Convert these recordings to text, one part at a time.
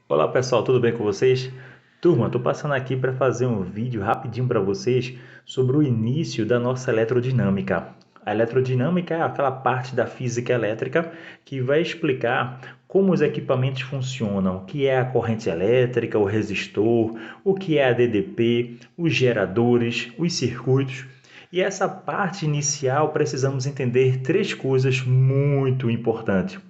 Olá pessoal, tudo bem com vocês? Turma, estou passando aqui para fazer um vídeo rapidinho para vocês sobre o início da nossa eletrodinâmica. A eletrodinâmica é aquela parte da física elétrica que vai explicar como os equipamentos funcionam, o que é a corrente elétrica, o resistor, o que é a DDP, os geradores, os circuitos. E essa parte inicial precisamos entender três coisas muito importantes.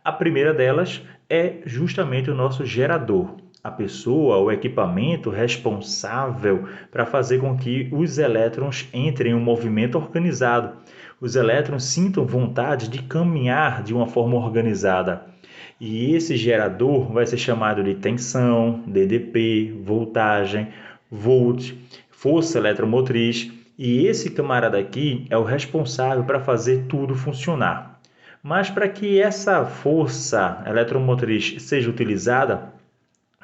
A primeira delas é justamente o nosso gerador, a pessoa, o equipamento responsável para fazer com que os elétrons entrem em um movimento organizado. Os elétrons sintam vontade de caminhar de uma forma organizada. E esse gerador vai ser chamado de tensão, DDP, voltagem, volt, força eletromotriz. E esse camarada aqui é o responsável para fazer tudo funcionar. Mas para que essa força eletromotriz seja utilizada,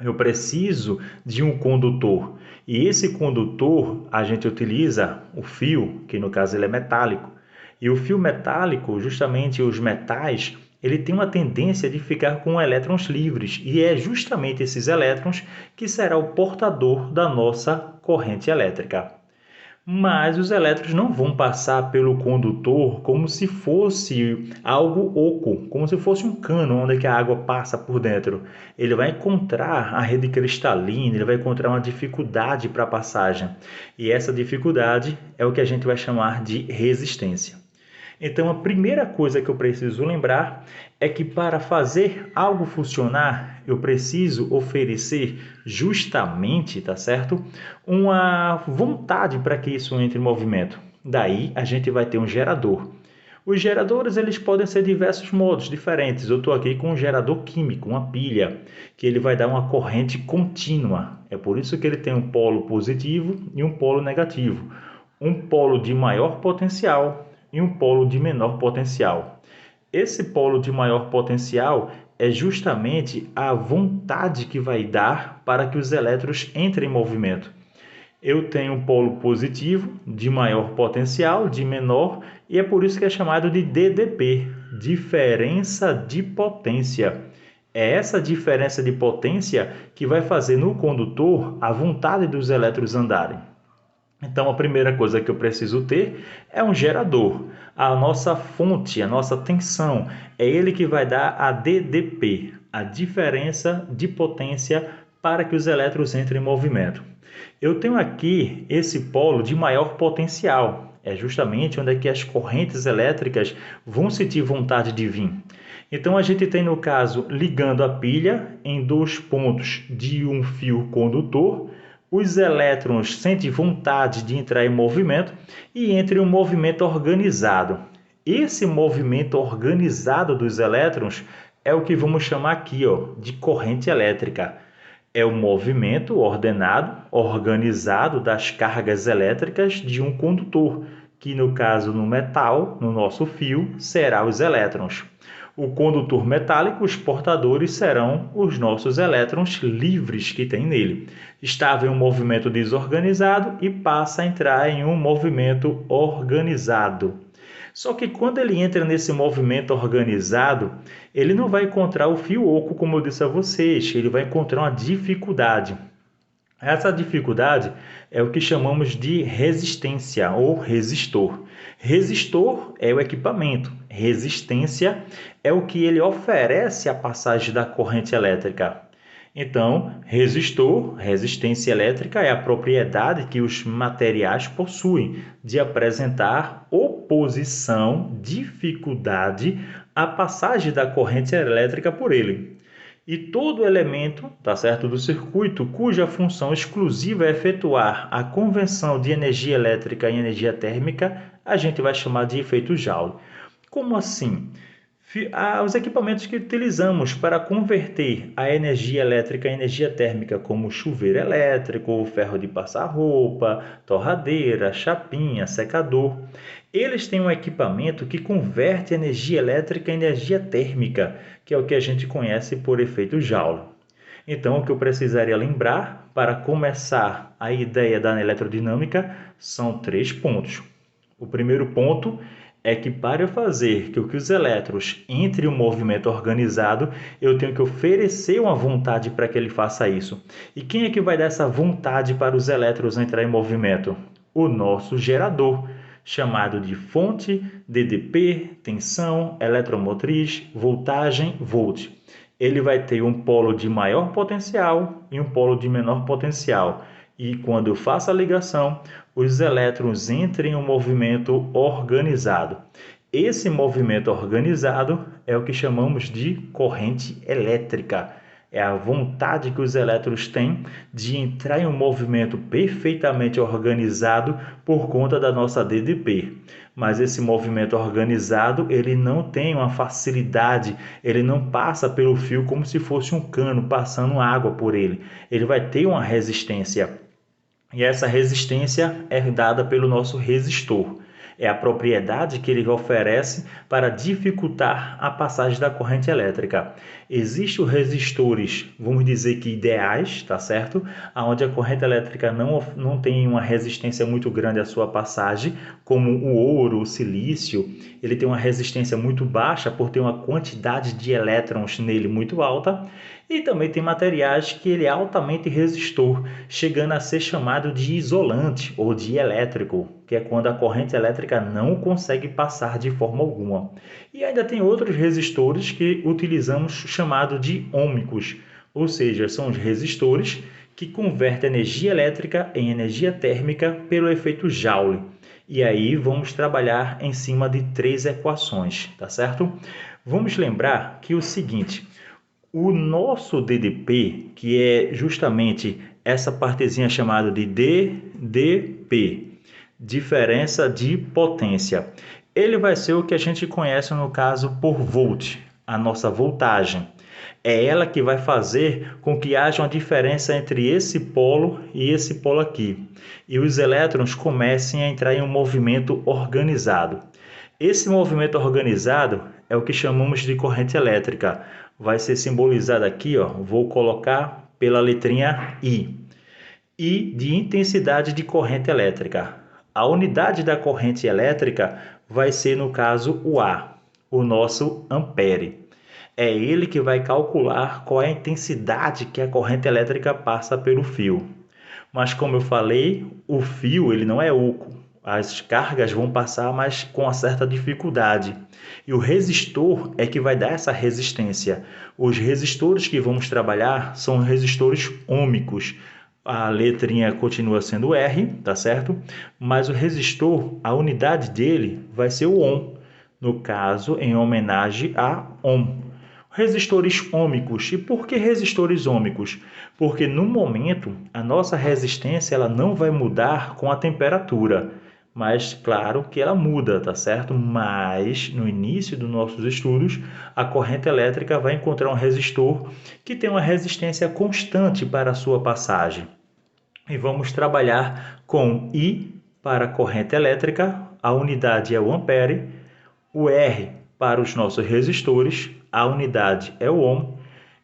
eu preciso de um condutor. E esse condutor, a gente utiliza o fio, que no caso ele é metálico. E o fio metálico, justamente os metais, ele tem uma tendência de ficar com elétrons livres. E é justamente esses elétrons que será o portador da nossa corrente elétrica. Mas os elétrons não vão passar pelo condutor como se fosse algo oco, como se fosse um cano onde a água passa por dentro. Ele vai encontrar a rede cristalina, ele vai encontrar uma dificuldade para a passagem. E essa dificuldade é o que a gente vai chamar de resistência. Então, a primeira coisa que eu preciso lembrar é que para fazer algo funcionar, eu preciso oferecer justamente, tá certo? Uma vontade para que isso entre em movimento. Daí, a gente vai ter um gerador. Os geradores eles podem ser diversos modos diferentes. Eu estou aqui com um gerador químico, uma pilha, que ele vai dar uma corrente contínua. É por isso que ele tem um polo positivo e um polo negativo. Um polo de maior potencial e um polo de menor potencial. Esse polo de maior potencial é justamente a vontade que vai dar para que os elétrons entrem em movimento. Eu tenho um polo positivo de maior potencial, de menor, e é por isso que é chamado de DDP, diferença de potência. É essa diferença de potência que vai fazer no condutor a vontade dos elétrons andarem. Então, a primeira coisa que eu preciso ter é um gerador. A nossa fonte, a nossa tensão, é ele que vai dar a DDP, a diferença de potência para que os elétrons entrem em movimento. Eu tenho aqui esse polo de maior potencial. É justamente onde é que as correntes elétricas vão sentir vontade de vir. Então, a gente tem, no caso, ligando a pilha em dois pontos de um fio condutor, os elétrons sentem vontade de entrar em movimento e entra em um movimento organizado. Esse movimento organizado dos elétrons é o que vamos chamar aqui, de corrente elétrica. É o movimento ordenado, organizado das cargas elétricas de um condutor, que no caso no metal, no nosso fio, será os elétrons. O condutor metálico, os portadores serão os nossos elétrons livres que tem nele. Estava em um movimento desorganizado e passa a entrar em um movimento organizado. Só que quando ele entra nesse movimento organizado, ele não vai encontrar o fio oco, como eu disse a vocês, ele vai encontrar uma dificuldade. Essa dificuldade é o que chamamos de resistência ou resistor. Resistor é o equipamento, resistência é o que ele oferece à passagem da corrente elétrica. Então, resistor, resistência elétrica, é a propriedade que os materiais possuem de apresentar oposição, dificuldade à passagem da corrente elétrica por ele. E todo elemento, tá certo, do circuito cuja função exclusiva é efetuar a conversão de energia elétrica em energia térmica, a gente vai chamar de efeito Joule. Como assim? Os equipamentos que utilizamos para converter a energia elétrica em energia térmica, como chuveiro elétrico, ferro de passar roupa, torradeira, chapinha, secador, eles têm um equipamento que converte energia elétrica em energia térmica, que é o que a gente conhece por efeito Joule. Então, o que eu precisaria lembrar para começar a ideia da eletrodinâmica são três pontos. O primeiro ponto é que para eu fazer que os elétrons entrem em um movimento organizado, eu tenho que oferecer uma vontade para que ele faça isso. E quem é que vai dar essa vontade para os elétrons entrar em movimento? O nosso gerador, chamado de fonte, DDP, tensão, eletromotriz, voltagem, volt. Ele vai ter um polo de maior potencial e um polo de menor potencial. E quando eu faço a ligação, os elétrons entram em um movimento organizado. Esse movimento organizado é o que chamamos de corrente elétrica. É a vontade que os elétrons têm de entrar em um movimento perfeitamente organizado por conta da nossa DDP. Mas esse movimento organizado, ele não tem uma facilidade, ele não passa pelo fio como se fosse um cano passando água por ele. Ele vai ter uma resistência. E essa resistência é dada pelo nosso resistor. É a propriedade que ele oferece para dificultar a passagem da corrente elétrica. Existem resistores, vamos dizer que ideais, tá certo? Onde a corrente elétrica não tem uma resistência muito grande à sua passagem, como o ouro, o silício. Ele tem uma resistência muito baixa por ter uma quantidade de elétrons nele muito alta. E também tem materiais que ele é altamente resistor, chegando a ser chamado de isolante ou de elétrico, que é quando a corrente elétrica não consegue passar de forma alguma. E ainda tem outros resistores que utilizamos chamado de ôhmicos, ou seja, são os resistores que convertem energia elétrica em energia térmica pelo efeito Joule. E aí vamos trabalhar em cima de 3 equações, tá certo? Vamos lembrar que o seguinte: o nosso DDP, que é justamente essa partezinha chamada de DDP, diferença de potência, ele vai ser o que a gente conhece no caso por volt, a nossa voltagem. É ela que vai fazer com que haja uma diferença entre esse polo e esse polo aqui. E os elétrons comecem a entrar em um movimento organizado. Esse movimento organizado é o que chamamos de corrente elétrica. Vai ser simbolizado aqui, ó, vou colocar pela letrinha I. I de intensidade de corrente elétrica. A unidade da corrente elétrica vai ser, no caso, o A, o nosso ampere. É ele que vai calcular qual é a intensidade que a corrente elétrica passa pelo fio. Mas como eu falei, o fio ele não é oco. As cargas vão passar, mas com uma certa dificuldade. E o resistor é que vai dar essa resistência. Os resistores que vamos trabalhar são resistores ôhmicos. A letrinha continua sendo R, tá certo? Mas o resistor, a unidade dele vai ser o ohm. No caso, em homenagem a ohm. Resistores ôhmicos. E por que resistores ôhmicos? Porque no momento a nossa resistência ela não vai mudar com a temperatura. Mas claro que ela muda, tá certo? Mas no início dos nossos estudos, a corrente elétrica vai encontrar um resistor que tem uma resistência constante para a sua passagem. E vamos trabalhar com I para a corrente elétrica, a unidade é o ampere, o R para os nossos resistores, a unidade é o ohm,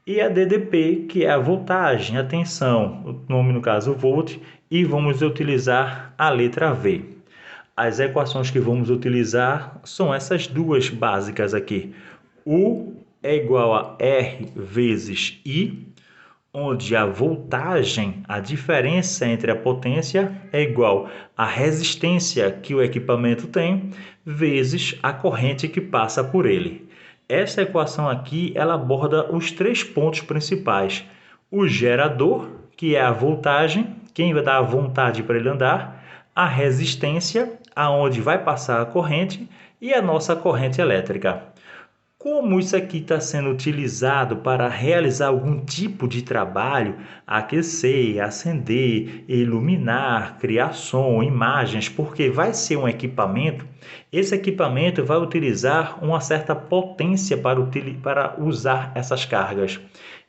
e a DDP, que é a voltagem, a tensão, o nome no caso volt, e vamos utilizar a letra V. As equações que vamos utilizar são essas duas básicas aqui. U é igual a R vezes I, onde a voltagem, a diferença entre a potência, é igual à resistência que o equipamento tem, vezes a corrente que passa por ele. Essa equação aqui ela aborda os 3 pontos principais. O gerador, que é a voltagem, quem vai dar a vontade para ele andar, a resistência, aonde vai passar a corrente, e a nossa corrente elétrica. Como isso aqui está sendo utilizado para realizar algum tipo de trabalho, aquecer, acender, iluminar, criar som, imagens, porque vai ser um equipamento, esse equipamento vai utilizar uma certa potência para usar essas cargas.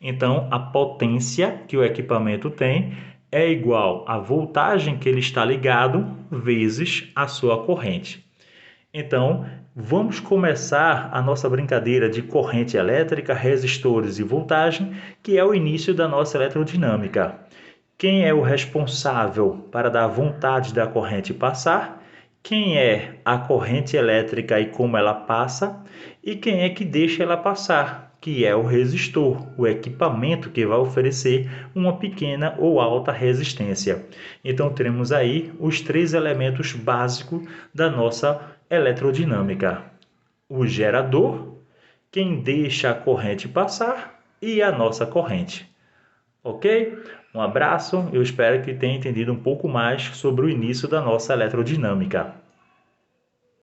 Então, a potência que o equipamento tem é igual à voltagem que ele está ligado vezes a sua corrente. Então, vamos começar a nossa brincadeira de corrente elétrica, resistores e voltagem, que é o início da nossa eletrodinâmica. Quem é o responsável para dar vontade da corrente passar? quem é a corrente elétrica e como ela passa, e quem é que deixa ela passar, que é o resistor, o equipamento que vai oferecer uma pequena ou alta resistência. Então temos aí os três elementos básicos da nossa eletrodinâmica: o gerador, quem deixa a corrente passar e a nossa corrente. Ok? Um abraço, eu espero que tenha entendido um pouco mais sobre o início da nossa eletrodinâmica.